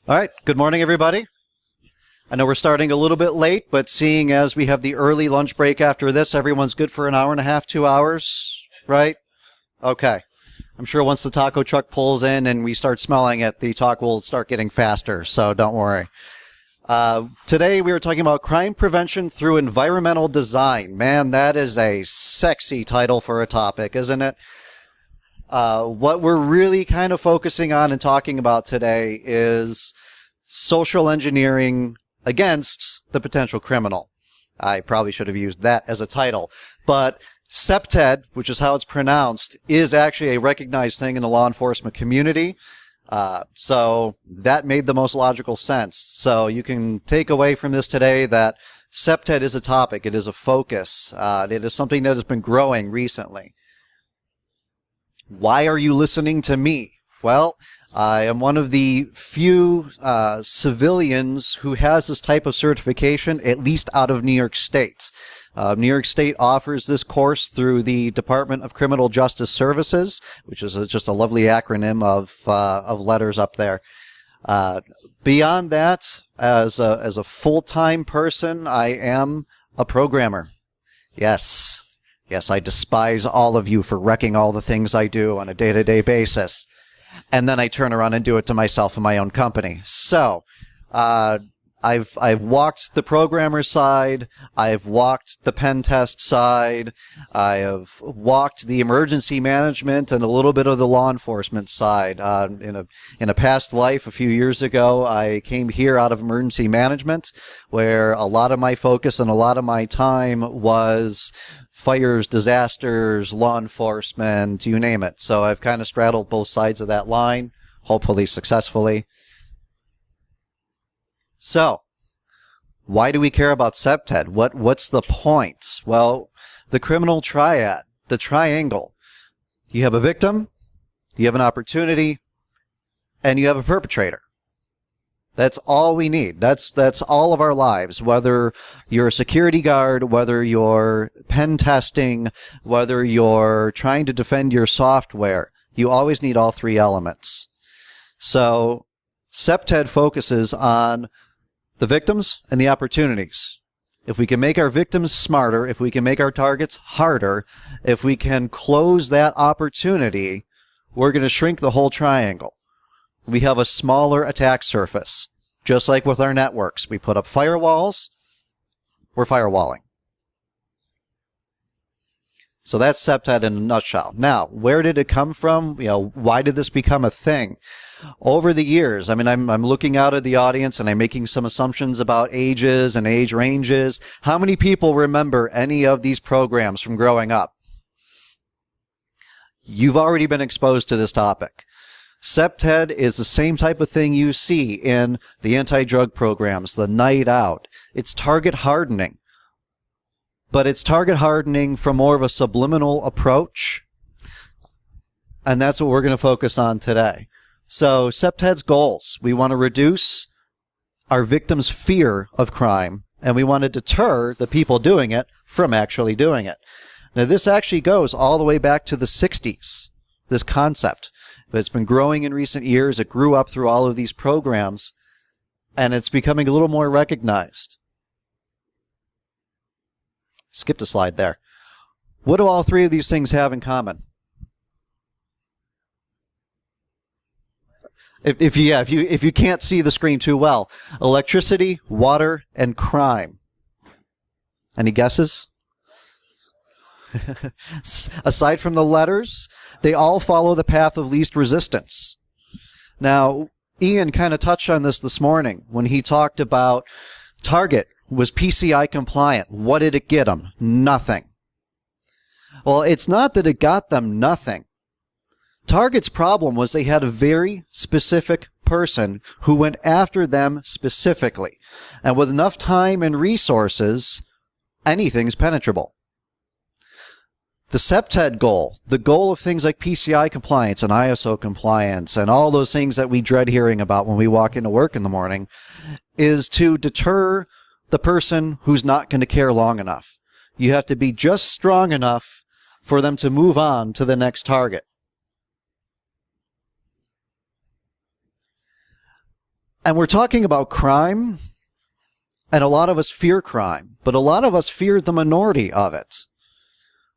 All right. Good morning, everybody. I know we're starting a little bit late, but seeing as we have the early lunch break after this, everyone's good for an hour and a half, 2 hours, right? Okay. I'm sure once the taco truck pulls in and we start smelling it, the talk will start getting faster, so don't worry. Today we are talking about crime prevention through environmental design. Man, that is a sexy title for a topic, isn't it? What we're really kind of focusing on and talking about today is social engineering against the potential criminal. I probably should have used that as a title. But CPTED, which is how it's pronounced, is actually a recognized thing in the law enforcement community. So that made the most logical sense. So you can take away from this today that CPTED is a topic. It is a focus. It is something that has been growing recently. Why are you listening to me? Well, I am one of the few civilians who has this type of certification, at least out of New York State. New York State offers this course through the Department of Criminal Justice Services, which is just a lovely acronym of letters up there. Beyond that, as a full-time person, I am a programmer. Yes, I despise all of you for wrecking all the things I do on a day-to-day basis. And then I turn around and do it to myself and my own company. So, I've walked the programmer side. I've walked the pen test side. I have walked the emergency management and a little bit of the law enforcement side. In a past life, a few years ago, I came here out of emergency management, where a lot of my focus and a lot of my time was fires, disasters, law enforcement, you name it. So I've kind of straddled both sides of that line, hopefully successfully. So, why do we care about CPTED? What's the point? Well, the criminal triad, the triangle. You have a victim, you have an opportunity, and you have a perpetrator. That's all we need. That's all of our lives, whether you're a security guard, whether you're pen testing, whether you're trying to defend your software. You always need all three elements. So CPTED focuses on the victims and the opportunities. If we can make our victims smarter, if we can make our targets harder, if we can close that opportunity, we're going to shrink the whole triangle. We have a smaller attack surface. Just like with our networks, we put up firewalls, we're firewalling. So that's CPTED in a nutshell. Now, where did it come from? Why did this become a thing? Over the years, I'm looking out at the audience and I'm making some assumptions about ages and age ranges. How many people remember any of these programs from growing up? You've already been exposed to this topic. CPTED is the same type of thing you see in the anti-drug programs, the night out. It's target hardening. But it's target hardening from more of a subliminal approach. And that's what we're going to focus on today. So CPTED's goals. We want to reduce our victims' fear of crime, and we want to deter the people doing it from actually doing it. Now, this actually goes all the way back to the 60s, this concept. But it's been growing in recent years. It grew up through all of these programs, and it's becoming a little more recognized. Skipped a slide there. What do all three of these things have in common? If you can't see the screen too well, electricity, water, and crime. Any guesses? Aside from the letters, they all follow the path of least resistance. Now, Ian kind of touched on this morning when he talked about Target was PCI compliant. What did it get them? Nothing. Well, it's not that it got them nothing. Target's problem was they had a very specific person who went after them specifically. And with enough time and resources, anything's penetrable. The CPTED goal, the goal of things like PCI compliance and ISO compliance and all those things that we dread hearing about when we walk into work in the morning, is to deter the person who's not going to care long enough. You have to be just strong enough for them to move on to the next target. And we're talking about crime, and a lot of us fear crime, but a lot of us fear the minority of it.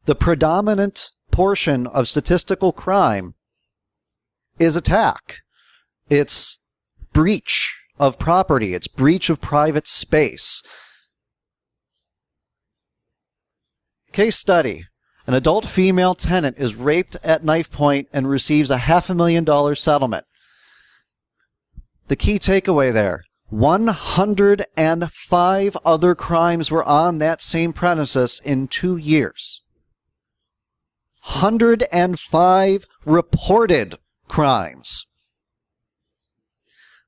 The predominant portion of statistical crime is attack. It's breach of property. It's breach of private space. Case study. An adult female tenant is raped at knife point and receives a $500,000 settlement. The key takeaway there, 105 other crimes were on that same premises in 2 years. 105 reported crimes.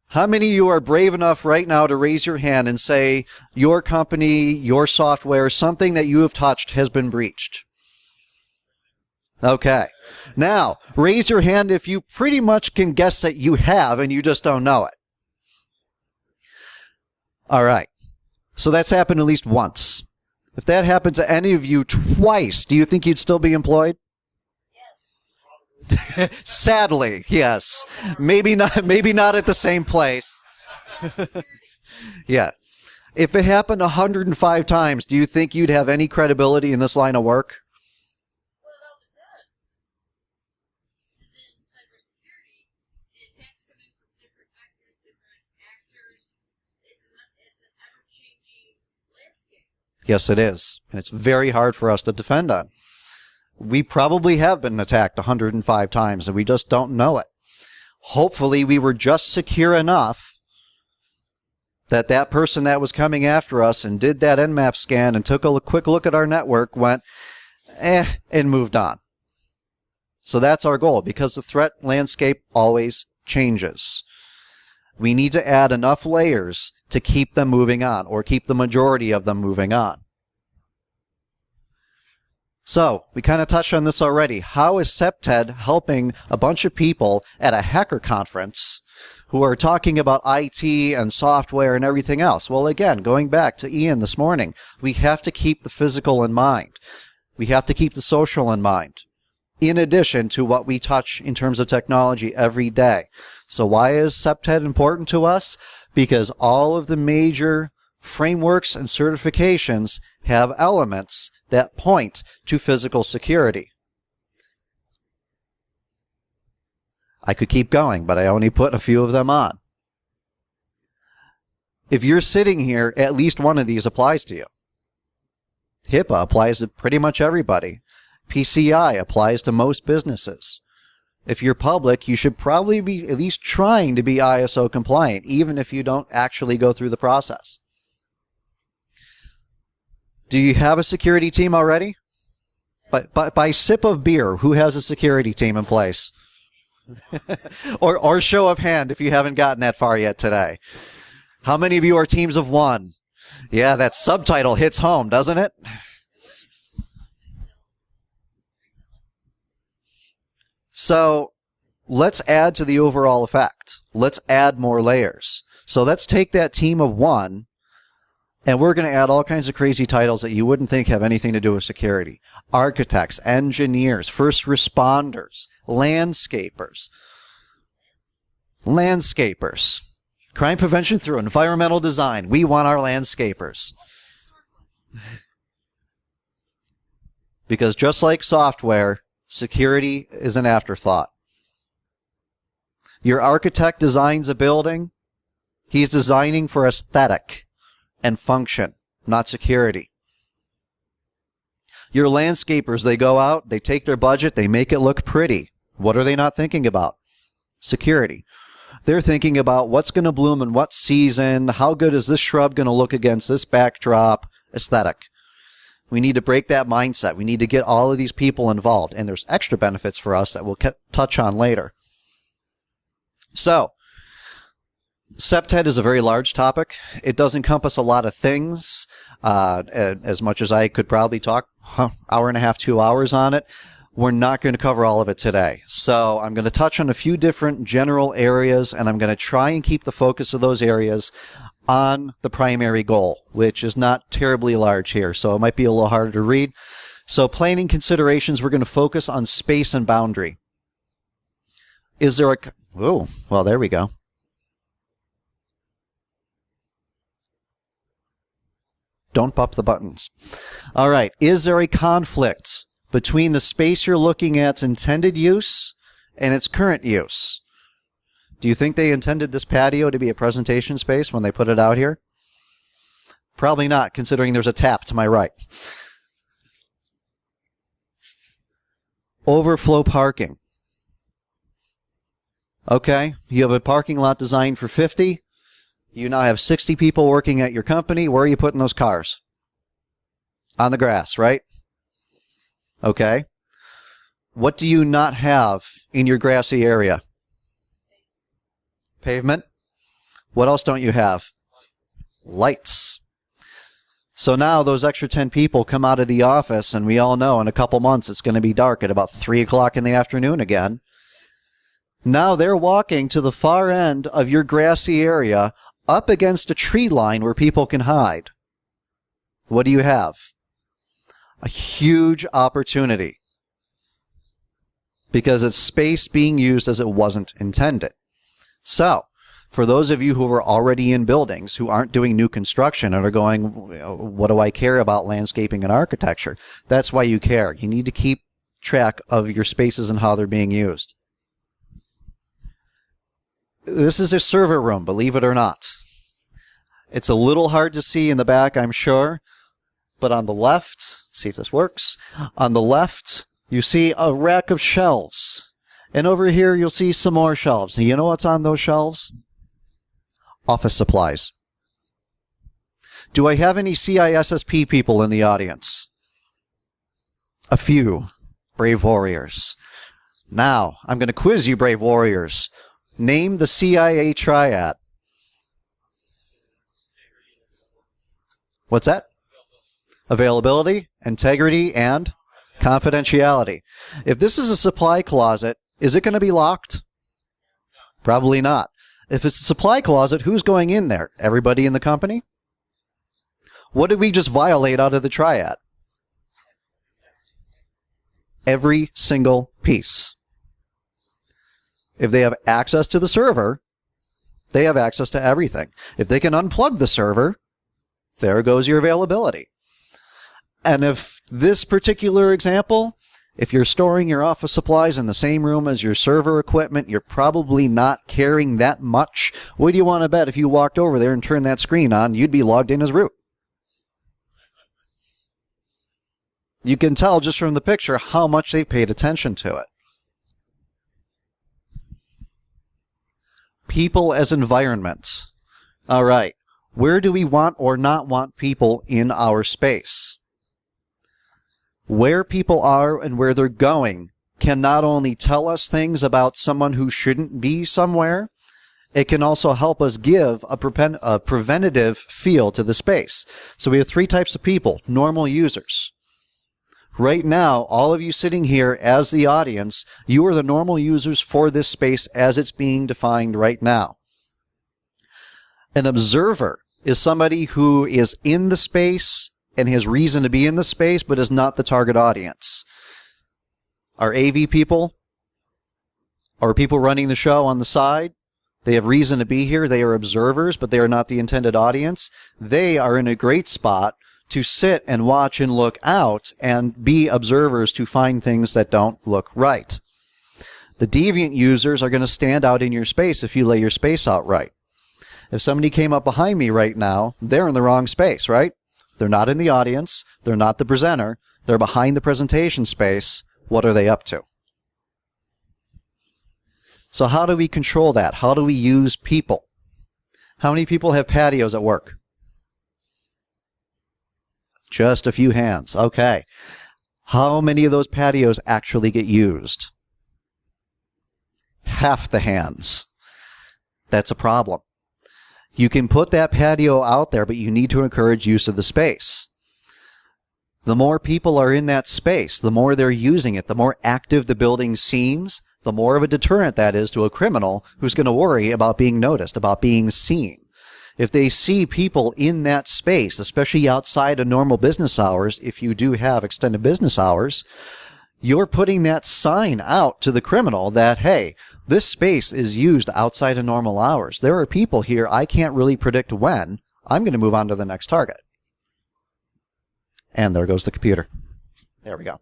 How many of you are brave enough right now to raise your hand and say your company, your software, something that you have touched has been breached? Okay. Now, raise your hand if you pretty much can guess that you have and you just don't know it. All right. So that's happened at least once. If that happened to any of you twice, do you think you'd still be employed? Yes. Sadly, yes. Maybe not at the same place. Yeah. If it happened 105 times, do you think you'd have any credibility in this line of work? Yes, it is. And it's very hard for us to defend on. We probably have been attacked 105 times and we just don't know it. Hopefully we were just secure enough that that person that was coming after us and did that Nmap scan and took a quick look at our network, went, and moved on. So that's our goal, because the threat landscape always changes. We need to add enough layers to keep them moving on, or keep the majority of them moving on. So, we kind of touched on this already. How is SEPTED helping a bunch of people at a hacker conference who are talking about IT and software and everything else? Well, again, going back to Ian this morning, we have to keep the physical in mind. We have to keep the social in mind, in addition to what we touch in terms of technology every day. So why is SEPTED important to us? Because all of the major frameworks and certifications have elements that point to physical security. I could keep going, but I only put a few of them on. If you're sitting here, at least one of these applies to you. HIPAA applies to pretty much everybody. PCI applies to most businesses. If you're public, you should probably be at least trying to be ISO compliant, even if you don't actually go through the process. Do you have a security team already? By sip of beer, who has a security team in place? or show of hand if you haven't gotten that far yet today. How many of you are teams of one? Yeah, that subtitle hits home, doesn't it? So let's add to the overall effect. Let's add more layers. So let's take that team of one, and we're going to add all kinds of crazy titles that you wouldn't think have anything to do with security. Architects, engineers, first responders, landscapers. Landscapers. Crime prevention through environmental design. We want our landscapers. Because just like software, security is an afterthought. Your architect designs a building. He's designing for aesthetic and function, not security. Your landscapers, they go out, they take their budget, they make it look pretty. What are they not thinking about? Security. They're thinking about what's going to bloom in what season, how good is this shrub going to look against this backdrop, aesthetic. We need to break that mindset. We need to get all of these people involved, and there's extra benefits for us that we'll touch on later. So, SEPTED is a very large topic. It does encompass a lot of things, as much as I could probably talk hour and a half, 2 hours on it. We're not going to cover all of it today. So I'm going to touch on a few different general areas, and I'm going to try and keep the focus of those areas on the primary goal, which is not terribly large here, so it might be a little harder to read. So planning considerations, we're going to focus on space and boundary. Is there a... Oh, well, there we go. Don't bump the buttons. All right. Is there a conflict between the space you're looking at's intended use and its current use? Do you think they intended this patio to be a presentation space when they put it out here? Probably not, considering there's a tap to my right. Overflow parking. Okay, you have a parking lot designed for 50. You now have 60 people working at your company. Where are you putting those cars? On the grass, right? Okay. What do you not have in your grassy area? Pavement. What else don't you have? Lights. So now those extra 10 people come out of the office, and we all know in a couple months it's going to be dark at about 3 o'clock in the afternoon again. Now they're walking to the far end of your grassy area up against a tree line where people can hide. What do you have? A huge opportunity, because it's space being used as it wasn't intended. So, for those of you who are already in buildings, who aren't doing new construction and are going, what do I care about landscaping and architecture? That's why you care. You need to keep track of your spaces and how they're being used. This is a server room, believe it or not. It's a little hard to see in the back, I'm sure, but on the left, let's see if this works. On the left, you see a rack of shelves. And over here, you'll see some more shelves. And you know what's on those shelves? Office supplies. Do I have any CISSP people in the audience? A few. Brave warriors. Now, I'm going to quiz you, brave warriors. Name the CIA triad. What's that? Availability, integrity, and confidentiality. If this is a supply closet, is it going to be locked? Probably not. If it's a supply closet, who's going in there? Everybody in the company? What did we just violate out of the triad? Every single piece. If they have access to the server, they have access to everything. If they can unplug the server, there goes your availability. And if this particular example, if you're storing your office supplies in the same room as your server equipment, you're probably not caring that much. What do you want to bet if you walked over there and turned that screen on, you'd be logged in as root? You can tell just from the picture how much they've paid attention to it. People as environments. All right. Where do we want or not want people in our space? Where people are and where they're going can not only tell us things about someone who shouldn't be somewhere, it can also help us give a preventative feel to the space. So we have 3 types of people. Normal users. Right now, all of you sitting here as the audience, you are the normal users for this space as it's being defined right now. An observer is somebody who is in the space and has reason to be in the space, but is not the target audience. Our AV people, or people running the show on the side, they have reason to be here. They are observers, but they are not the intended audience. They are in a great spot to sit and watch and look out and be observers to find things that don't look right. The deviant users are going to stand out in your space if you lay your space out right. If somebody came up behind me right now, they're in the wrong space, right? They're not in the audience. They're not the presenter. They're behind the presentation space. What are they up to? So how do we control that? How do we use people? How many people have patios at work? Just a few hands. Okay. How many of those patios actually get used? Half the hands. That's a problem. You can put that patio out there, but you need to encourage use of the space. The more people are in that space, the more they're using it, the more active the building seems, the more of a deterrent that is to a criminal who's going to worry about being noticed, about being seen. If they see people in that space, especially outside of normal business hours, if you do have extended business hours, you're putting that sign out to the criminal that, hey, this space is used outside of normal hours. There are people here. I can't really predict when. I'm going to move on to the next target. And there goes the computer. There we go.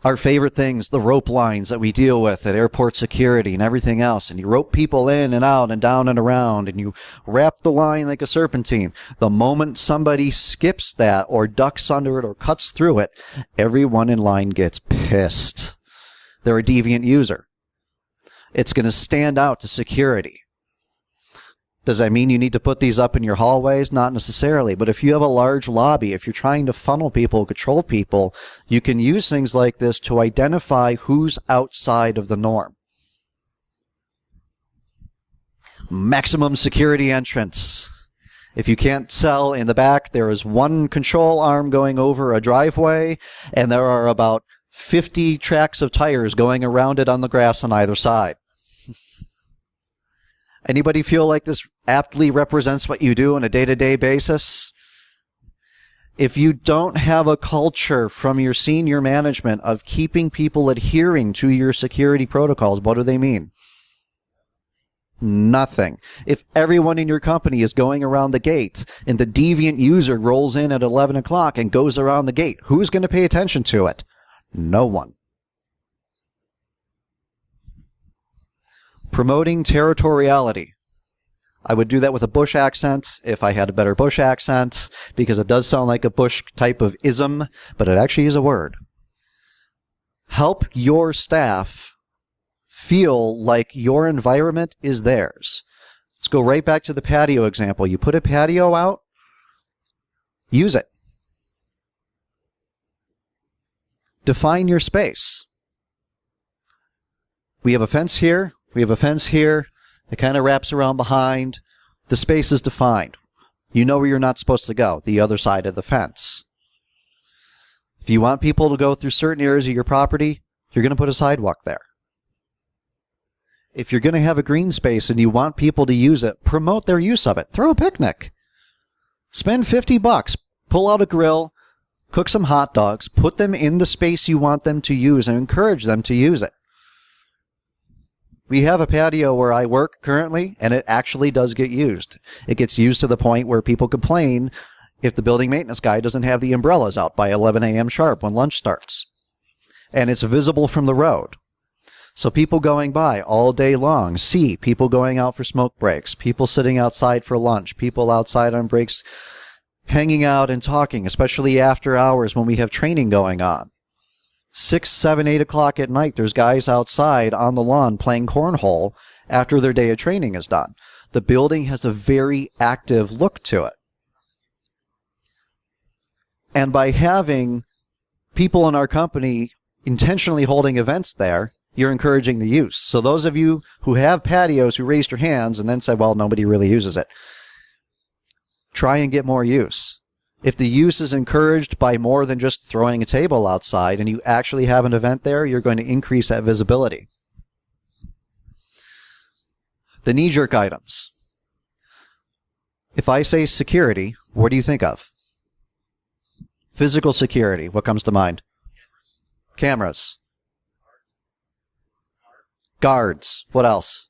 Our favorite things, the rope lines that we deal with at airport security and everything else. And you rope people in and out and down and around, and you wrap the line like a serpentine. The moment somebody skips that or ducks under it or cuts through it, everyone in line gets pissed. They're a deviant user. It's going to stand out to security. Does that mean you need to put these up in your hallways? Not necessarily. But if you have a large lobby, if you're trying to funnel people, control people, you can use things like this to identify who's outside of the norm. Maximum security entrance. If you can't tell in the back, there is one control arm going over a driveway, and there are about 50 tracks of tires going around it on the grass on either side. Anybody feel like this aptly represents what you do on a day-to-day basis? If you don't have a culture from your senior management of keeping people adhering to your security protocols, what do they mean? Nothing. If everyone in your company is going around the gate and the deviant user rolls in at 11 o'clock and goes around the gate, who's going to pay attention to it? No one. Promoting territoriality. I would do that with a Bush accent if I had a better Bush accent, because it does sound like a Bush type of ism, but it actually is a word. Help your staff feel like your environment is theirs. Let's go right back to the patio example. You put a patio out, use it. Define your space. We have a fence here. We have a fence here. It kind of wraps around behind. The space is defined. You know where you're not supposed to go, the other side of the fence. If you want people to go through certain areas of your property, you're going to put a sidewalk there. If you're going to have a green space and you want people to use it, promote their use of it. Throw a picnic. Spend $50. Pull out a grill, cook some hot dogs, put them in the space you want them to use, and encourage them to use it. We have a patio where I work currently, and it actually does get used. It gets used to the point where people complain if the building maintenance guy doesn't have the umbrellas out by 11 a.m. sharp when lunch starts. And it's visible from the road. So people going by all day long see people going out for smoke breaks, people sitting outside for lunch, people outside on breaks hanging out and talking, especially after hours when we have training going on. 6, 7, 8 o'clock at night, there's guys outside on the lawn playing cornhole after their day of training is done. The building has a very active look to it. And by having people in our company intentionally holding events there, you're encouraging the use. So those of you who have patios who raised your hands and then said, well, nobody really uses it, try and get more use. If the use is encouraged by more than just throwing a table outside and you actually have an event there, you're going to increase that visibility. The knee-jerk items. If I say security, what do you think of? Physical security, what comes to mind? Cameras. Guards. What else?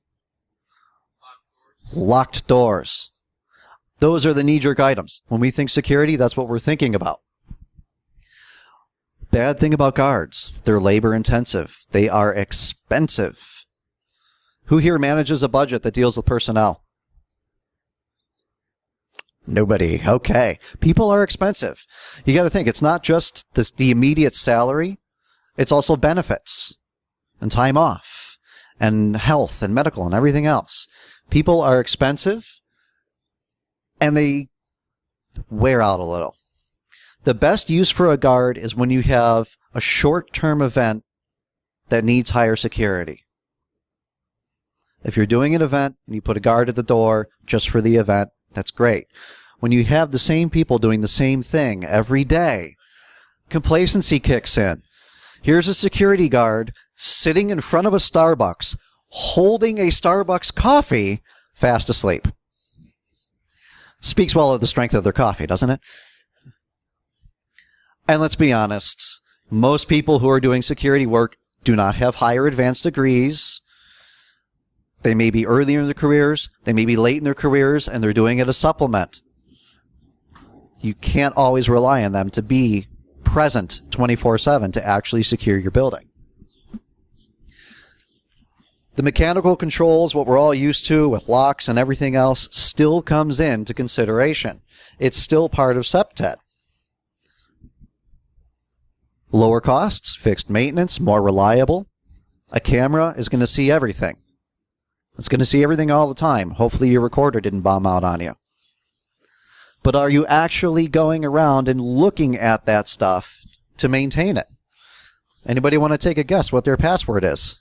Locked doors. Those are the knee-jerk items. When we think security, that's what we're thinking about. Bad thing about guards, they're labor-intensive. They are expensive. Who here manages a budget that deals with personnel? Nobody. Okay. People are expensive. You got to think, it's not just the immediate salary. It's also benefits and time off and health and medical and everything else. People are expensive. And they wear out a little. The best use for a guard is when you have a short-term event that needs higher security. If you're doing an event and you put a guard at the door just for the event, that's great. When you have the same people doing the same thing every day, complacency kicks in. Here's a security guard sitting in front of a Starbucks, holding a Starbucks coffee, fast asleep. Speaks well of the strength of their coffee, doesn't it? And let's be honest, most people who are doing security work do not have higher advanced degrees. They may be earlier in their careers, they may be late in their careers, and they're doing it as a supplement. You can't always rely on them to be present 24/7 to actually secure your building. The mechanical controls, what we're all used to with locks and everything else, still comes into consideration. It's still part of SEPTED. Lower costs, fixed maintenance, more reliable. A camera is going to see everything. It's going to see everything all the time. Hopefully your recorder didn't bomb out on you. But are you actually going around and looking at that stuff to maintain it? Anybody want to take a guess what their password is?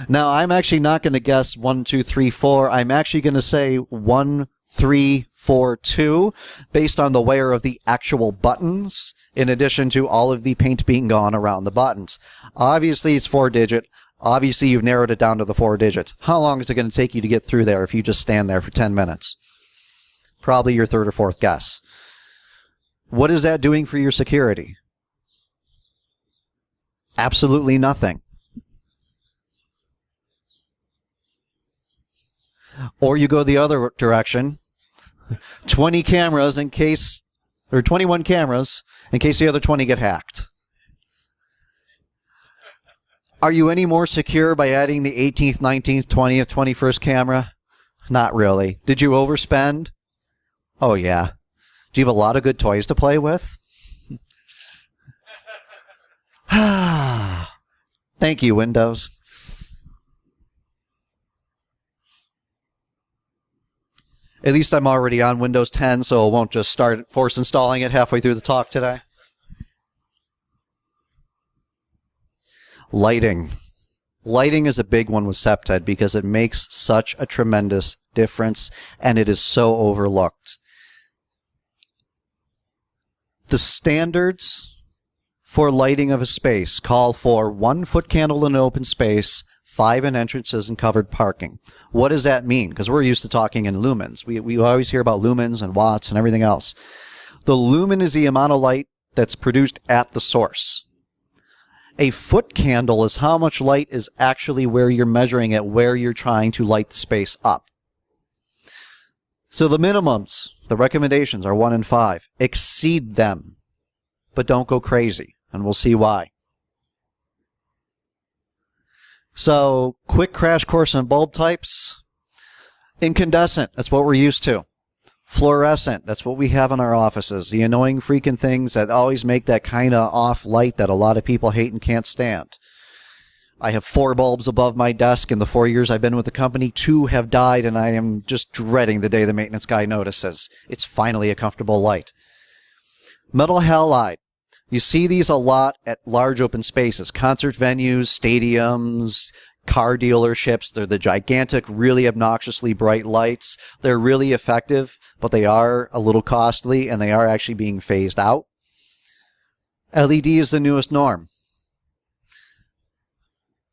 Now, I'm actually not going to guess 1, 2, 3, 4. I'm actually going to say 1, 3, 4, 2, based on the wear of the actual buttons, in addition to all of the paint being gone around the buttons. Obviously, it's 4-digit. Obviously, you've narrowed it down to the 4 digits. How long is it going to take you to get through there if you just stand there for 10 minutes? Probably your third or fourth guess. What is that doing for your security? Absolutely nothing. Or you go the other direction, 20 cameras in case, or 21 cameras in case the other 20 get hacked. Are you any more secure by adding the 18th, 19th, 20th, 21st camera? Not really. Did you overspend? Oh, yeah. Do you have a lot of good toys to play with? Thank you, Windows. At least I'm already on Windows 10, so it won't just start force installing it halfway through the talk today. Lighting. Lighting is a big one with SEPTED because it makes such a tremendous difference, and it is so overlooked. The standards for lighting of a space call for 1-foot candle in an open space, 5 in entrances and covered parking. What does that mean? Because we're used to talking in lumens. We always hear about lumens and watts and everything else. The lumen is the amount of light that's produced at the source. A foot candle is how much light is actually where you're measuring it, where you're trying to light the space up. So the minimums, the recommendations are 1 and 5. Exceed them, but don't go crazy, and we'll see why. So, quick crash course on bulb types. Incandescent, that's what we're used to. Fluorescent, that's what we have in our offices. The annoying freaking things that always make that kind of off light that a lot of people hate and can't stand. I have 4 bulbs above my desk in the 4 years I've been with the company. 2 have died, and I am just dreading the day the maintenance guy notices. It's finally a comfortable light. Metal halide. You see these a lot at large open spaces, concert venues, stadiums, car dealerships. They're the gigantic, really obnoxiously bright lights. They're really effective, but they are a little costly, and they are actually being phased out. LED is the newest norm.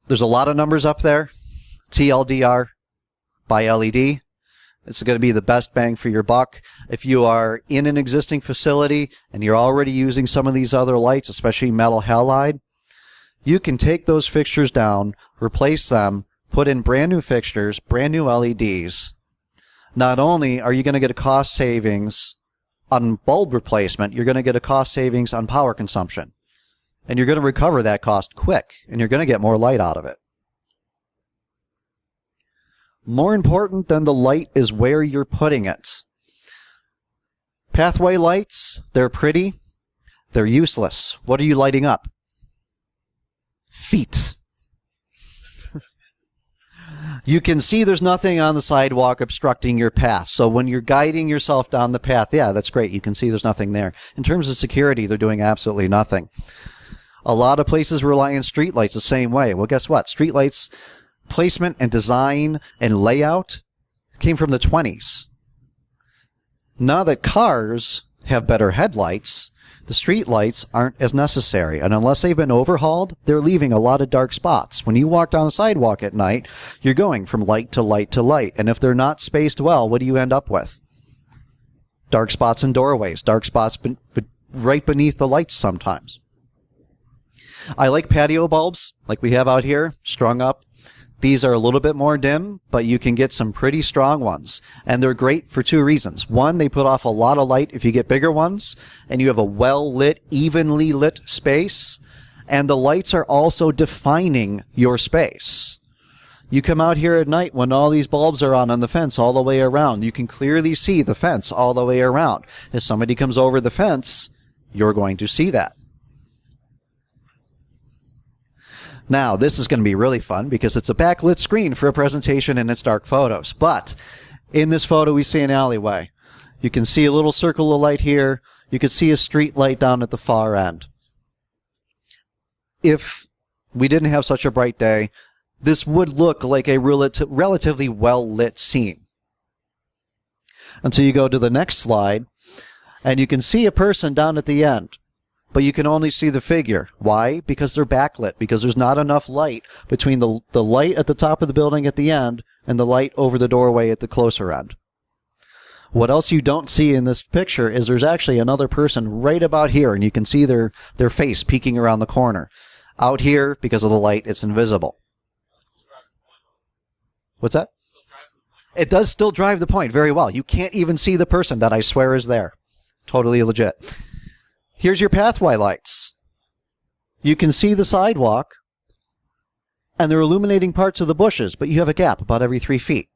There's a lot of numbers up there. TLDR by LED. It's going to be the best bang for your buck. If you are in an existing facility and you're already using some of these other lights, especially metal halide, you can take those fixtures down, replace them, put in brand new fixtures, brand new LEDs. Not only are you going to get a cost savings on bulb replacement, you're going to get a cost savings on power consumption. And you're going to recover that cost quick, and you're going to get more light out of it. More important than the light is where you're putting it. Pathway lights, they're pretty. They're useless. What are you lighting up? Feet. You can see there's nothing on the sidewalk obstructing your path. So when you're guiding yourself down the path, yeah, that's great. You can see there's nothing there. In terms of security, they're doing absolutely nothing. A lot of places rely on streetlights the same way. Well, guess what? Streetlights placement and design and layout came from the 20s. Now that cars have better headlights, the street lights aren't as necessary. And unless they've been overhauled, they're leaving a lot of dark spots. When you walk down a sidewalk at night, you're going from light to light to light. And if they're not spaced well, what do you end up with? Dark spots in doorways, dark spots right beneath the lights sometimes. I like patio bulbs like we have out here, strung up. These are a little bit more dim, but you can get some pretty strong ones. And they're great for two reasons. One, they put off a lot of light if you get bigger ones, and you have a well-lit, evenly lit space. And the lights are also defining your space. You come out here at night when all these bulbs are on the fence all the way around. You can clearly see the fence all the way around. If somebody comes over the fence, you're going to see that. Now, this is going to be really fun because it's a backlit screen for a presentation and it's dark photos. But in this photo, we see an alleyway. You can see a little circle of light here. You can see a street light down at the far end. If we didn't have such a bright day, this would look like a relatively well-lit scene. Until you go to the next slide, and you can see a person down at the end. But you can only see the figure. Why? Because they're backlit, because there's not enough light between the light at the top of the building at the end and the light over the doorway at the closer end. What else you don't see in this picture is there's actually another person right about here, and you can see their face peeking around the corner. Out here, because of the light, it's invisible. What's that? It does still drive the point very well. You can't even see the person that I swear is there. Totally legit. Here's your pathway lights. You can see the sidewalk, and they're illuminating parts of the bushes, but you have a gap about every 3 feet.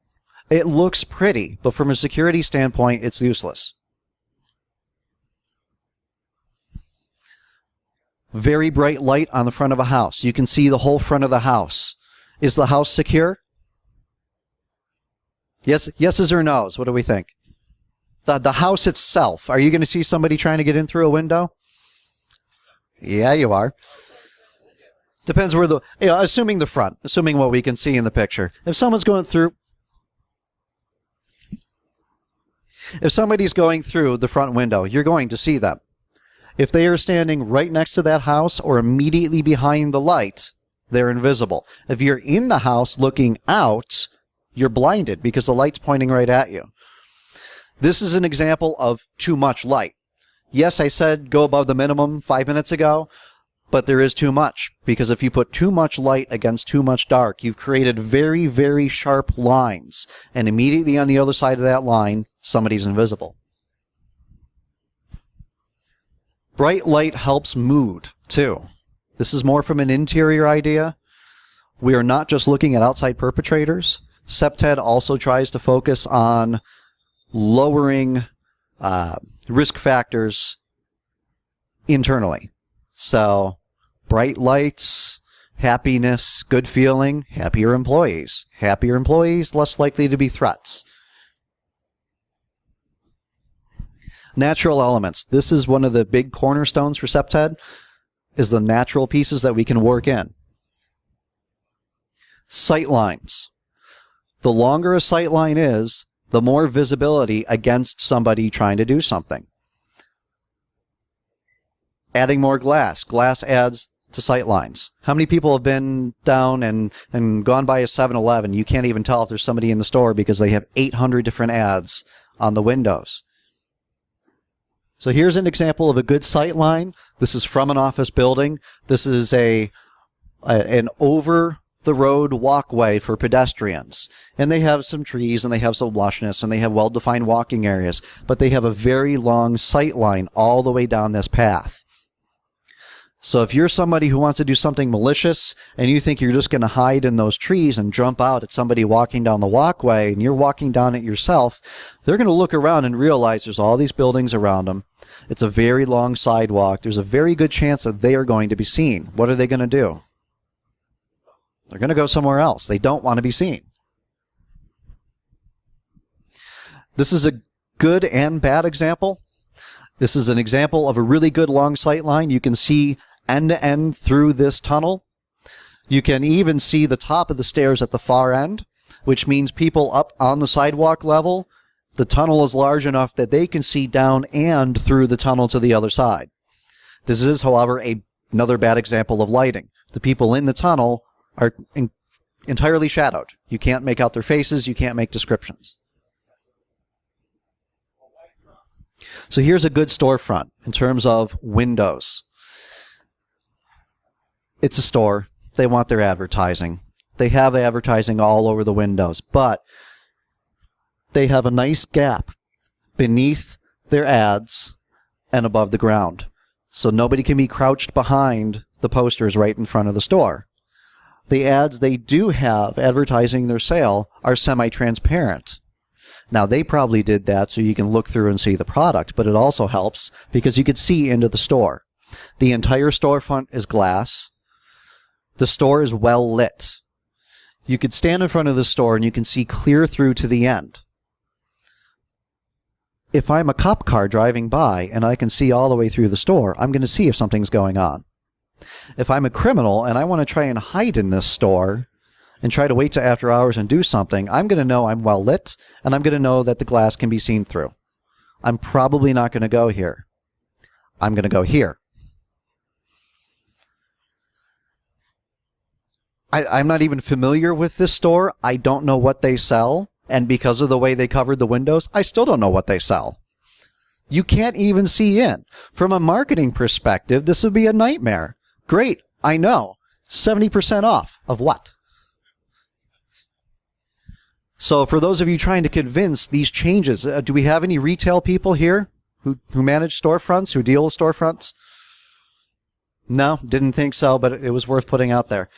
It looks pretty, but from a security standpoint, it's useless. Very bright light on the front of a house. You can see the whole front of the house. Is the house secure? Yes, yeses or no's? What do we think? The house itself. Are you going to see somebody trying to get in through a window? Yeah, you are. Depends where assuming the front, assuming what we can see in the picture. If somebody's going through the front window, you're going to see them. If they are standing right next to that house or immediately behind the light, they're invisible. If you're in the house looking out, you're blinded because the light's pointing right at you. This is an example of too much light. Yes, I said go above the minimum 5 minutes ago, but there is too much, because if you put too much light against too much dark, you've created very, very sharp lines, and immediately on the other side of that line, somebody's invisible. Bright light helps mood, too. This is more from an interior idea. We are not just looking at outside perpetrators. SEPTED also tries to focus on lowering risk factors internally. So, bright lights, happiness, good feeling, happier employees. Happier employees, less likely to be threats. Natural elements. This is one of the big cornerstones for SEPTED, is the natural pieces that we can work in. Sightlines. The longer a sightline is, the more visibility against somebody trying to do something. Adding more glass. Glass adds to sightlines. How many people have been down and gone by a 7-Eleven? You can't even tell if there's somebody in the store because they have 800 different ads on the windows. So here's an example of a good sightline. This is from an office building. This is an over-the-road walkway for pedestrians. And they have some trees, and they have some lushness, and they have well-defined walking areas. But they have a very long sight line all the way down this path. So if you're somebody who wants to do something malicious, and you think you're just going to hide in those trees and jump out at somebody walking down the walkway, and you're walking down it yourself, they're going to look around and realize there's all these buildings around them. It's a very long sidewalk. There's a very good chance that they are going to be seen. What are they going to do? They're going to go somewhere else. They don't want to be seen. This is a good and bad example. This is an example of a really good long sight line. You can see end to end through this tunnel. You can even see the top of the stairs at the far end, which means people up on the sidewalk level, the tunnel is large enough that they can see down and through the tunnel to the other side. This is, however, another bad example of lighting. The people in the tunnel are entirely shadowed. You can't make out their faces. You can't make descriptions. So here's a good storefront in terms of windows. It's a store. They want their advertising. They have advertising all over the windows, but they have a nice gap beneath their ads and above the ground. So nobody can be crouched behind the posters right in front of the store. The ads they do have advertising their sale are semi-transparent. Now, they probably did that so you can look through and see the product, but it also helps because you could see into the store. The entire storefront is glass. The store is well lit. You could stand in front of the store and you can see clear through to the end. If I'm a cop car driving by and I can see all the way through the store, I'm going to see if something's going on. If I'm a criminal and I want to try and hide in this store and try to wait till after hours and do something, I'm going to know I'm well lit and I'm going to know that the glass can be seen through. I'm probably not going to go here. I'm going to go here. I'm not even familiar with this store. I don't know what they sell. And because of the way they covered the windows, I still don't know what they sell. You can't even see in. From a marketing perspective, this would be a nightmare. Great, I know. 70% off of what? So for those of you trying to convince these changes, do we have any retail people here who manage storefronts, who deal with storefronts? No, didn't think so, but it was worth putting out there.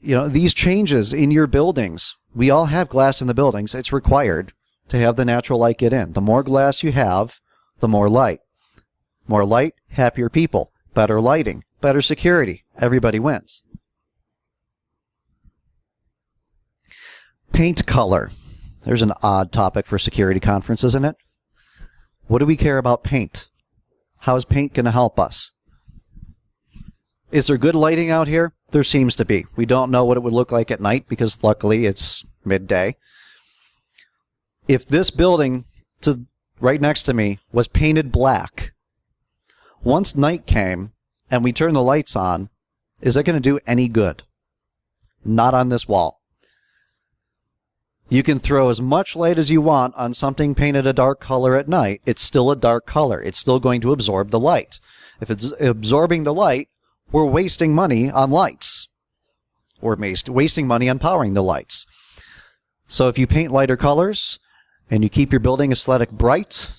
You know, these changes in your buildings, we all have glass in the buildings. It's required to have the natural light get in. The more glass you have, the more light. More light, happier people. Better lighting, better security. Everybody wins. Paint color. There's an odd topic for security conference, isn't it? What do we care about paint? How is paint going to help us? Is there good lighting out here? There seems to be. We don't know what it would look like at night because luckily it's midday. If this building right next to me was painted black, once night came and we turned the lights on, is it going to do any good? Not on this wall. You can throw as much light as you want on something painted a dark color at night. It's still a dark color. It's still going to absorb the light. If it's absorbing the light, we're wasting money on lights. We're wasting money on powering the lights. So if you paint lighter colors and you keep your building aesthetic bright,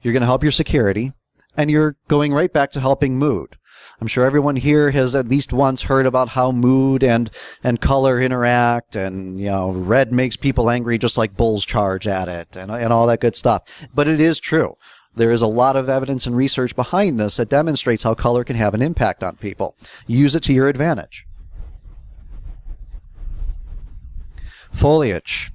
you're going to help your security, and you're going right back to helping mood. I'm sure everyone here has at least once heard about how mood and color interact, and you know, red makes people angry just like bulls charge at it, and all that good stuff. But it is true. There is a lot of evidence and research behind this that demonstrates how color can have an impact on people. Use it to your advantage. Foliage.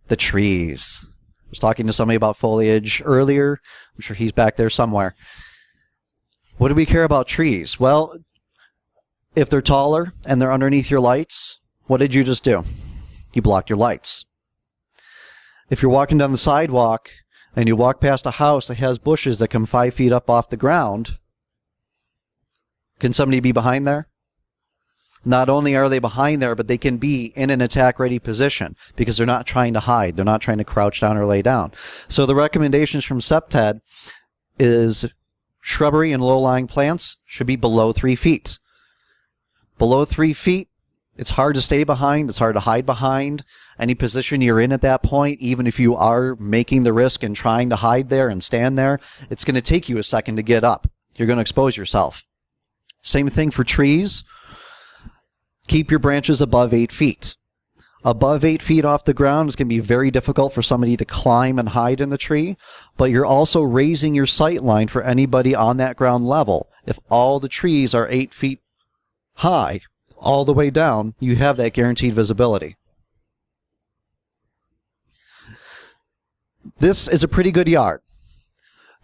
The trees. I was talking to somebody about foliage earlier. I'm sure he's back there somewhere. What do we care about trees? Well, if they're taller and they're underneath your lights, what did you just do? You blocked your lights. If you're walking down the sidewalk and you walk past a house that has bushes that come 5 feet up off the ground, can somebody be behind there? Not only are they behind there, but they can be in an attack-ready position because they're not trying to hide. They're not trying to crouch down or lay down. So the recommendations from SEPTED is shrubbery and low-lying plants should be below 3 feet. Below 3 feet, it's hard to stay behind. It's hard to hide behind. Any position you're in at that point, even if you are making the risk and trying to hide there and stand there, it's going to take you a second to get up. You're going to expose yourself. Same thing for trees. Keep your branches above 8 feet. Above 8 feet off the ground is going to be very difficult for somebody to climb and hide in the tree, but you're also raising your sight line for anybody on that ground level. If all the trees are 8 feet high, all the way down, you have that guaranteed visibility. This is a pretty good yard.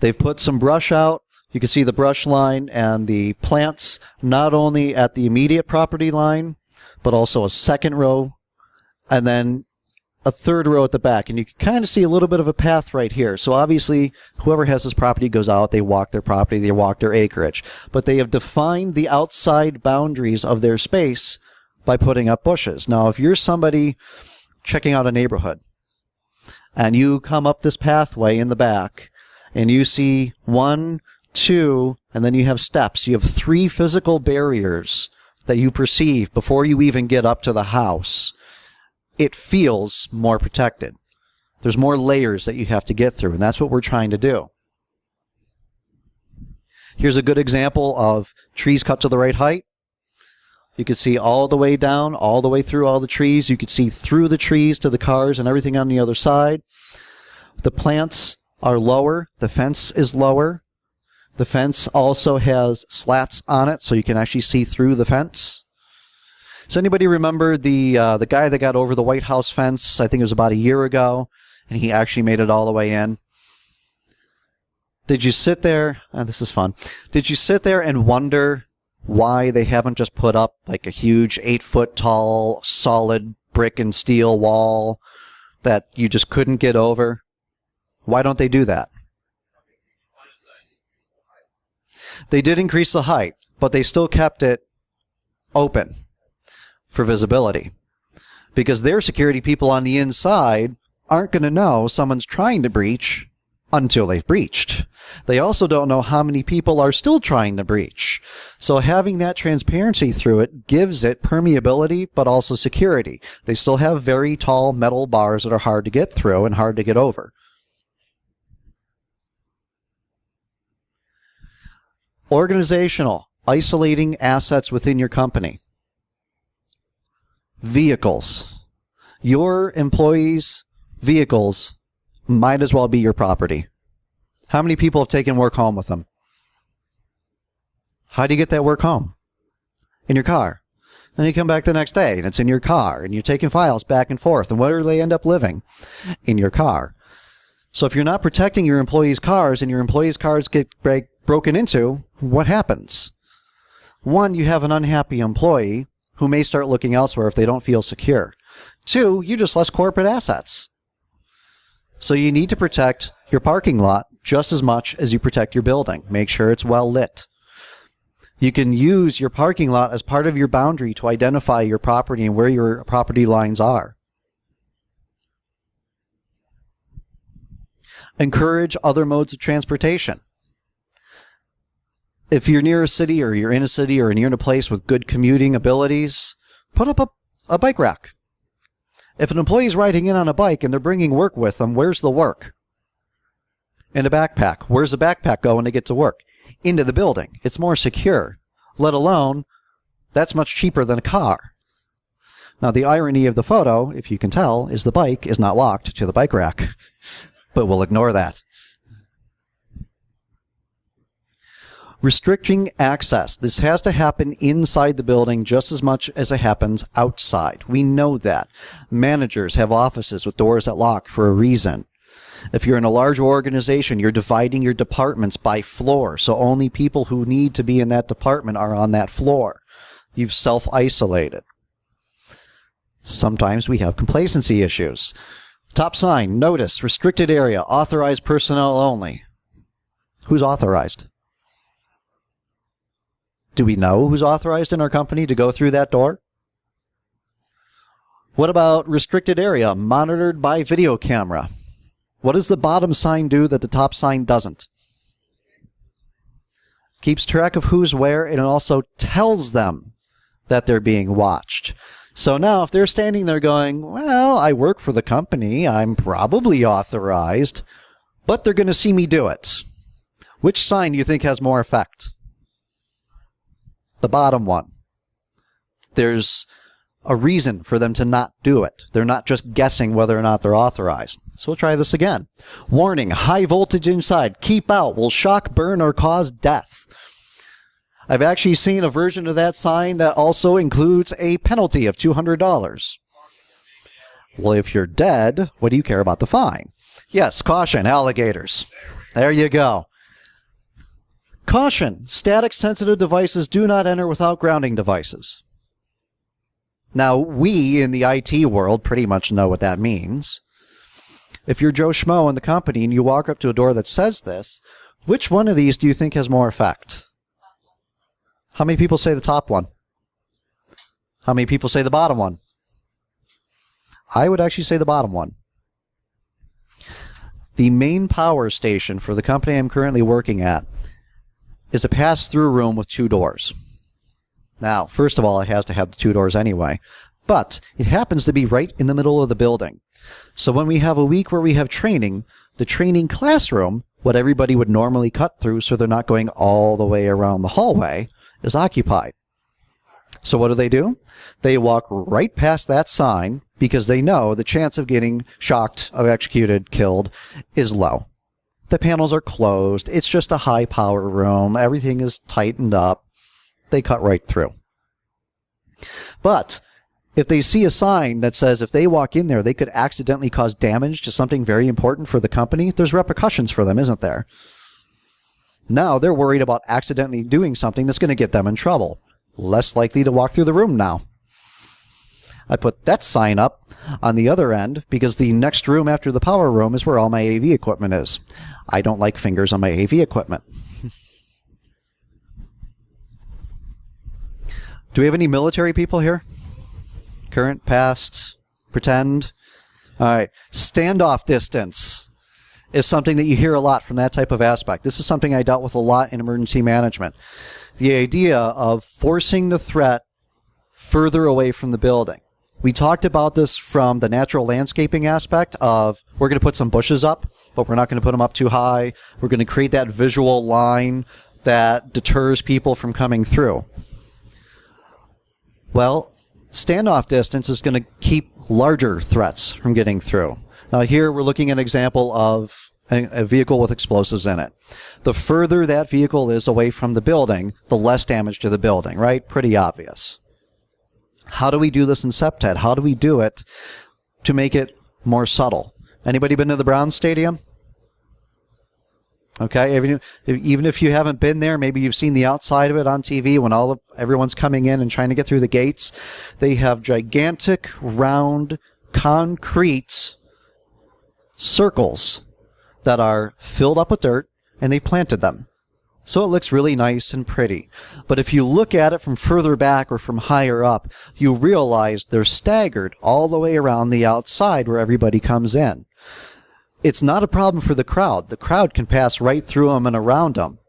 They've put some brush out. You can see the brush line and the plants not only at the immediate property line, but also a second row and then a third row at the back. And you can kind of see a little bit of a path right here. So obviously, whoever has this property goes out, they walk their property, they walk their acreage. But they have defined the outside boundaries of their space by putting up bushes. Now, if you're somebody checking out a neighborhood and you come up this pathway in the back and you see 1, 2, and then you have steps. You have 3 physical barriers that you perceive before you even get up to the house, it feels more protected. There's more layers that you have to get through, and that's what we're trying to do. Here's a good example of trees cut to the right height. You can see all the way down, all the way through all the trees. You can see through the trees to the cars and everything on the other side. The plants are lower. The fence is lower. The fence also has slats on it, so you can actually see through the fence. Does anybody remember the guy that got over the White House fence? I think it was about a year ago, and he actually made it all the way in. Did you sit there? This is fun. Did you sit there and wonder why they haven't just put up like a huge 8-foot tall solid brick and steel wall that you just couldn't get over? Why don't they do that? They did increase the height, but they still kept it open for visibility, because their security people on the inside aren't going to know someone's trying to breach until they've breached. They also don't know how many people are still trying to breach. So having that transparency through it gives it permeability, but also security. They still have very tall metal bars that are hard to get through and hard to get over. Organizational, isolating assets within your company. Vehicles. Your employees' vehicles might as well be your property. How many people have taken work home with them? How do you get that work home? In your car. Then you come back the next day and it's in your car and you're taking files back and forth. And where do they end up living? In your car. So if you're not protecting your employees' cars and your employees' cars get broken into, what happens? One, you have an unhappy employee who may start looking elsewhere if they don't feel secure. Two, you just lost corporate assets. So you need to protect your parking lot just as much as you protect your building. Make sure it's well lit. You can use your parking lot as part of your boundary to identify your property and where your property lines are. Encourage other modes of transportation. If you're near a city or you're in a city or near a place with good commuting abilities, put up a bike rack. If an employee is riding in on a bike and they're bringing work with them, where's the work? In a backpack. Where's the backpack go when they get to work? Into the building. It's more secure. Let alone, that's much cheaper than a car. Now, the irony of the photo, if you can tell, is the bike is not locked to the bike rack. But we'll ignore that. Restricting access. This has to happen inside the building just as much as it happens outside. We know that. Managers have offices with doors that lock for a reason. If you're in a large organization, you're dividing your departments by floor, so only people who need to be in that department are on that floor. You've self-isolated. Sometimes we have complacency issues. Top sign, notice, restricted area, authorized personnel only. Who's authorized? Do we know who's authorized in our company to go through that door? What about restricted area, monitored by video camera? What does the bottom sign do that the top sign doesn't? Keeps track of who's where, and it also tells them that they're being watched. So now if they're standing there going, well, I work for the company, I'm probably authorized, but they're going to see me do it. Which sign do you think has more effect? The bottom one. There's a reason for them to not do it. They're not just guessing whether or not they're authorized. So we'll try this again. Warning, high voltage inside. Keep out. Will shock, burn, or cause death. I've actually seen a version of that sign that also includes a penalty of $200. Well, if you're dead, what do you care about the fine? Yes, caution, alligators. There you go. Caution, static sensitive devices do not enter without grounding devices. Now, we in the IT world pretty much know what that means. If you're Joe Schmo in the company and you walk up to a door that says this, which one of these do you think has more effect? How many people say the top one? How many people say the bottom one? I would actually say the bottom one. The main power station for the company I'm currently working at is a pass-through room with 2 doors. Now, first of all, it has to have the 2 doors anyway, but it happens to be right in the middle of the building. So when we have a week where we have training, the training classroom, what everybody would normally cut through so they're not going all the way around the hallway, is occupied. So what do? They walk right past that sign because they know the chance of getting shocked, executed, killed is low. The panels are closed. It's just a high power room. Everything is tightened up. They cut right through. But if they see a sign that says if they walk in there, they could accidentally cause damage to something very important for the company, there's repercussions for them, isn't there? Now they're worried about accidentally doing something that's going to get them in trouble. Less likely to walk through the room now. I put that sign up on the other end because the next room after the power room is where all my AV equipment is. I don't like fingers on my AV equipment. Do we have any military people here? Current, past, pretend? All right. Standoff distance is something that you hear a lot from that type of aspect. This is something I dealt with a lot in emergency management. The idea of forcing the threat further away from the building. We talked about this from the natural landscaping aspect of we're going to put some bushes up, but we're not going to put them up too high. We're going to create that visual line that deters people from coming through. Well, standoff distance is going to keep larger threats from getting through. Now here we're looking at an example of a vehicle with explosives in it. The further that vehicle is away from the building, the less damage to the building, right? Pretty obvious. How do we do this in Septet? How do we do it to make it more subtle? Anybody been to the Browns Stadium? Okay, even if you haven't been there, maybe you've seen the outside of it on TV when everyone's coming in and trying to get through the gates. They have gigantic, round, concrete circles that are filled up with dirt, and they planted them. So it looks really nice and pretty. But if you look at it from further back or from higher up, you realize they're staggered all the way around the outside where everybody comes in. It's not a problem for the crowd. The crowd can pass right through them and around them.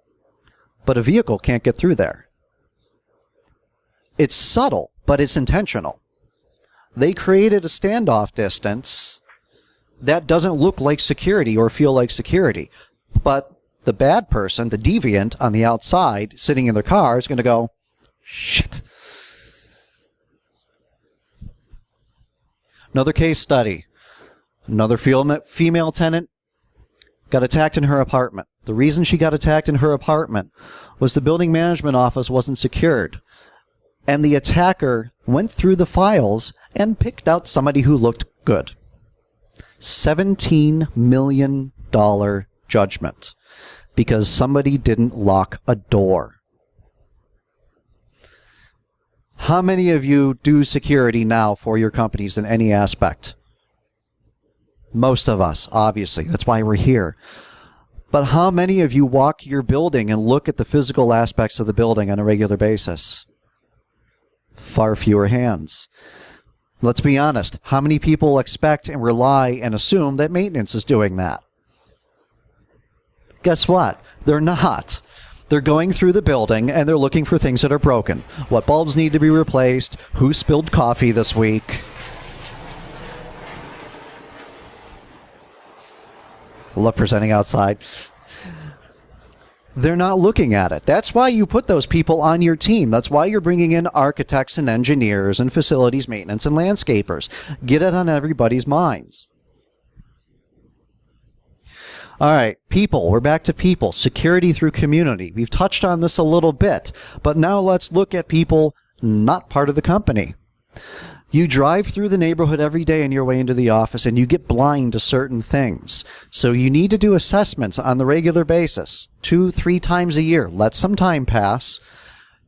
But a vehicle can't get through there. It's subtle, but it's intentional. They created a standoff distance that doesn't look like security or feel like security. But the bad person, the deviant on the outside, sitting in their car, is going to go, shit. Another case study. Another female tenant got attacked in her apartment. The reason she got attacked in her apartment was the building management office wasn't secured. And the attacker went through the files and picked out somebody who looked good. $17 million judgment because somebody didn't lock a door. How many of you do security now for your companies in any aspect? Most of us, obviously. That's why we're here. But how many of you walk your building and look at the physical aspects of the building on a regular basis? Far fewer hands. Let's be honest. How many people expect and rely and assume that maintenance is doing that? Guess what? They're not. They're going through the building and they're looking for things that are broken. What bulbs need to be replaced? Who spilled coffee this week? Love presenting outside. They're not looking at it. That's why you put those people on your team. That's why you're bringing in architects and engineers and facilities maintenance and landscapers. Get it on everybody's minds. All right, people. We're back to people. Security through community. We've touched on this a little bit, but now let's look at people not part of the company. You drive through the neighborhood every day on your way into the office and you get blind to certain things. So you need to do assessments on the regular basis, 2-3 times a year. Let some time pass.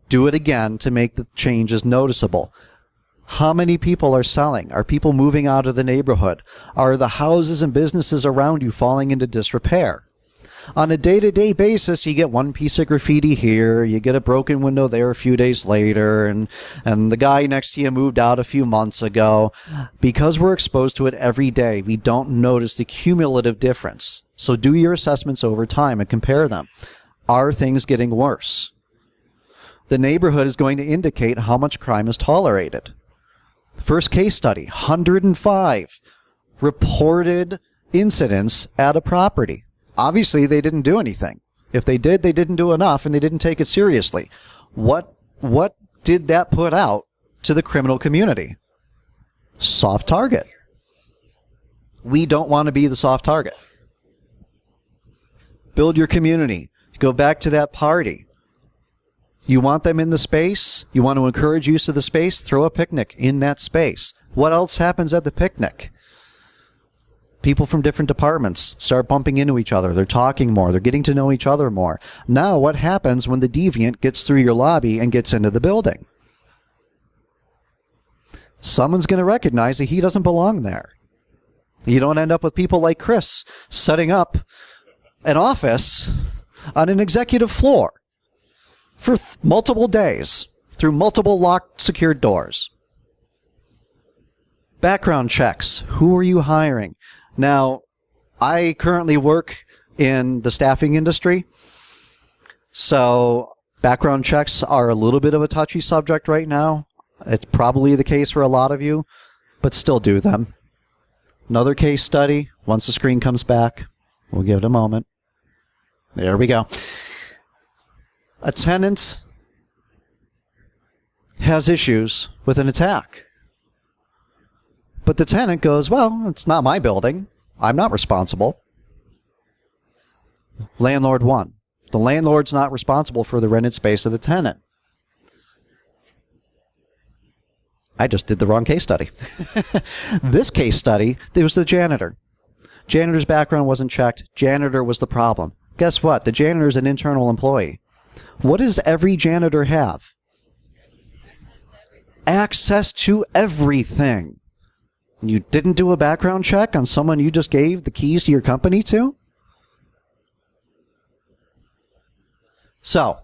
Do it again to make the changes noticeable. How many people are selling? Are people moving out of the neighborhood? Are the houses and businesses around you falling into disrepair? On a day-to-day basis, you get one piece of graffiti here, you get a broken window there a few days later, and the guy next to you moved out a few months ago. Because we're exposed to it every day, we don't notice the cumulative difference. So do your assessments over time and compare them. Are things getting worse? the neighborhood is going to indicate how much crime is tolerated. First case study, 105 reported incidents at a property. Obviously, they didn't do anything. If they did, they didn't do enough, and they didn't take it seriously. What did that put out to the criminal community? Soft target. We don't want to be the soft target. Build your community. Go back to that party. You want them in the space? You want to encourage use of the space? Throw a picnic in that space. What else happens at the picnic? People from different departments start bumping into each other. They're talking more. They're getting to know each other more. Now, what happens when the deviant gets through your lobby and gets into the building? Someone's going to recognize that he doesn't belong there. You don't end up with people like Chris setting up an office on an executive floor for multiple days through multiple locked, secured doors. Background checks. Who are you hiring? Now, I currently work in the staffing industry, so background checks are a little bit of a touchy subject right now. It's probably the case for a lot of you, but still do them. Another case study. Once the screen comes back, we'll give it a moment. There we go. A tenant has issues with an attack. But the tenant goes, well, it's not my building. I'm not responsible. Landlord 1. The landlord's not responsible for the rented space of the tenant. I just did the wrong case study. This case study, there was the janitor. Janitor's background wasn't checked. Janitor was the problem. Guess what? The janitor's an internal employee. What does every janitor have? Access to everything. You didn't do a background check on someone you just gave the keys to your company to? So,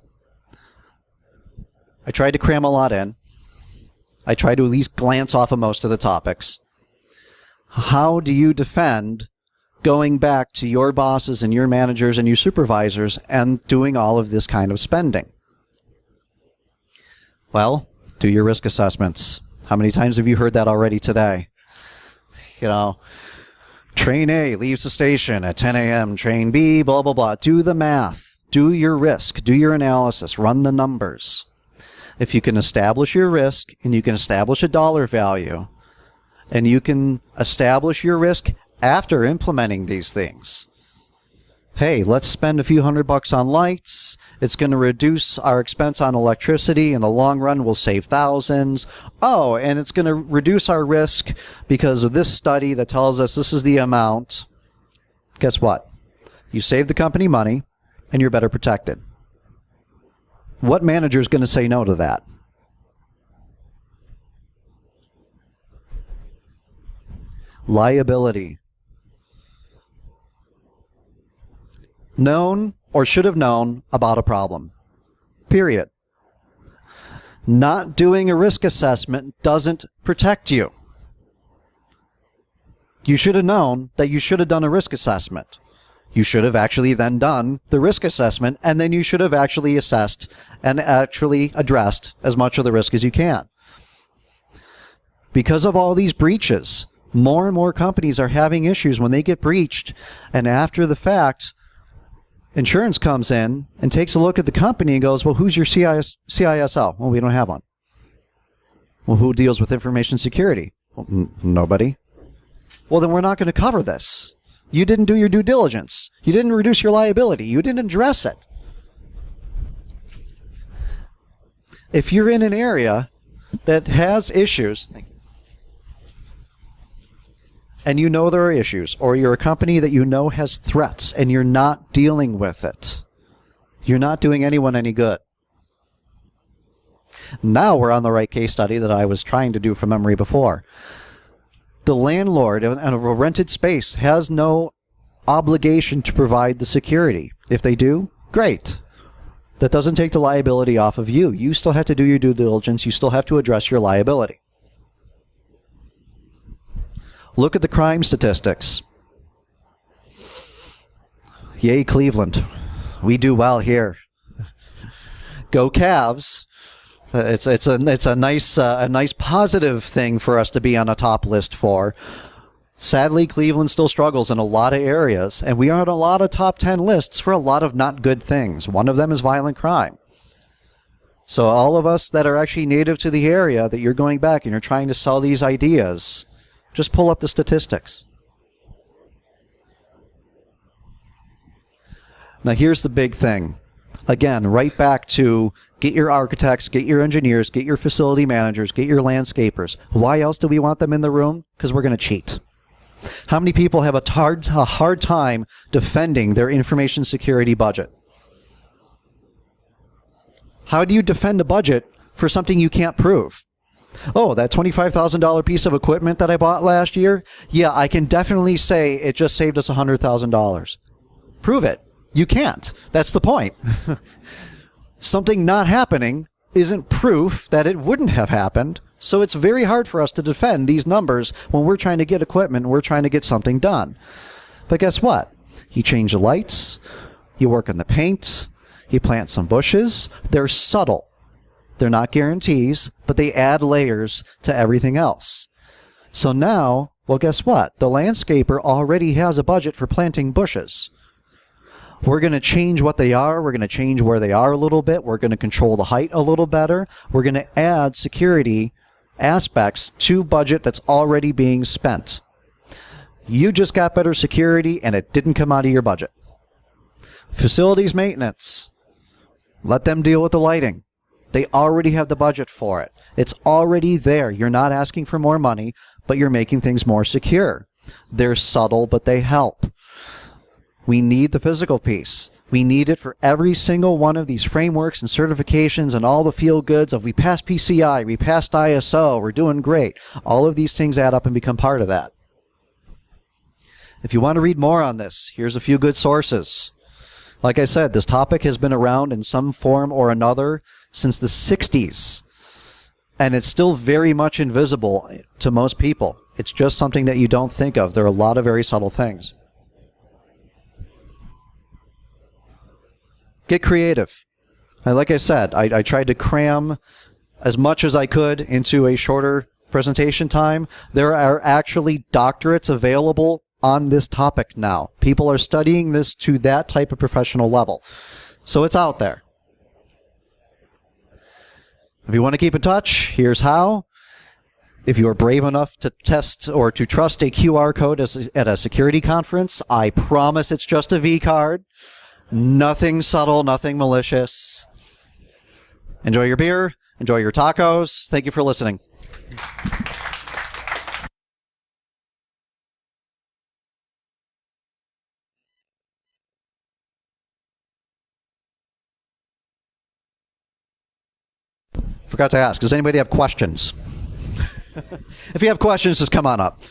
I tried to cram a lot in. I tried to at least glance off of most of the topics. How do you defend going back to your bosses and your managers and your supervisors and doing all of this kind of spending? Well, do your risk assessments. How many times have you heard that already today? You know, train A leaves the station at 10 a.m., train B, blah, blah, blah. Do the math. Do your risk. Do your analysis. Run the numbers. If you can establish your risk and you can establish a dollar value and you can establish your risk after implementing these things. Hey, let's spend a few $100 on lights. It's going to reduce our expense on electricity. In the long run, we'll save thousands. Oh, and it's going to reduce our risk because of this study that tells us this is the amount. Guess what? You save the company money and you're better protected. What manager is going to say no to that? Liability. Known or should have known about a problem. Period. Not doing a risk assessment doesn't protect you. You should have known that you should have done a risk assessment. You should have actually then done the risk assessment, and then you should have actually assessed and actually addressed as much of the risk as you can. Because of all these breaches, more and more companies are having issues when they get breached, and after the fact, insurance comes in and takes a look at the company and goes, well, who's your CISO? Well, we don't have one. Well, who deals with information security? Well, nobody. Well, then we're not going to cover this. You didn't do your due diligence. You didn't reduce your liability. You didn't address it. If you're in an area that has issues, and you know there are issues, or you're a company that you know has threats, and you're not dealing with it, you're not doing anyone any good. Now we're on the right case study that I was trying to do from memory before. The landlord of a rented space has no obligation to provide the security. If they do, great. That doesn't take the liability off of you. You still have to do your due diligence. You still have to address your liability. Look at the crime statistics. Yay, Cleveland. We do well here. Go Cavs. It's a nice positive thing for us to be on a top list for. Sadly, Cleveland still struggles in a lot of areas, and we are on a lot of top 10 lists for a lot of not good things. One of them is violent crime. So all of us that are actually native to the area that you're going back and you're trying to sell these ideas, just pull up the statistics. Now here's the big thing. Again, right back to get your architects, get your engineers, get your facility managers, get your landscapers. Why else do we want them in the room? Because we're going to cheat. How many people have a hard time defending their information security budget? How do you defend a budget for something you can't prove? Oh, that $25,000 piece of equipment that I bought last year? Yeah, I can definitely say it just saved us $100,000. Prove it. You can't. That's the point. Something not happening isn't proof that it wouldn't have happened. So it's very hard for us to defend these numbers when we're trying to get equipment and we're trying to get something done. But guess what? You change the lights, you work on the paint, you plant some bushes. They're subtle. They're not guarantees, but they add layers to everything else. So now, well, guess what? The landscaper already has a budget for planting bushes. We're going to change what they are. We're going to change where they are a little bit. We're going to control the height a little better. We're going to add security aspects to budget that's already being spent. You just got better security and it didn't come out of your budget. Facilities maintenance. Let them deal with the lighting. They already have the budget for it. It's already there. You're not asking for more money, but you're making things more secure. They're subtle, but they help. We need the physical piece. We need it for every single one of these frameworks and certifications and all the feel goods of we passed PCI, we passed ISO, we're doing great. All of these things add up and become part of that. If you want to read more on this, here's a few good sources. Like I said, this topic has been around in some form or another since the 60s. And it's still very much invisible to most people. It's just something that you don't think of. There are a lot of very subtle things. Get creative. Like I said, I tried to cram as much as I could into a shorter presentation time. There are actually doctorates available on this topic now. People are studying this to that type of professional level. So it's out there. If you want to keep in touch, here's how. If you are brave enough to test or to trust a QR code at a security conference, I promise it's just a V card. Nothing subtle, nothing malicious. Enjoy your beer. Enjoy your tacos. Thank you for listening. Forgot to ask, does anybody have questions? If you have questions, just come on up.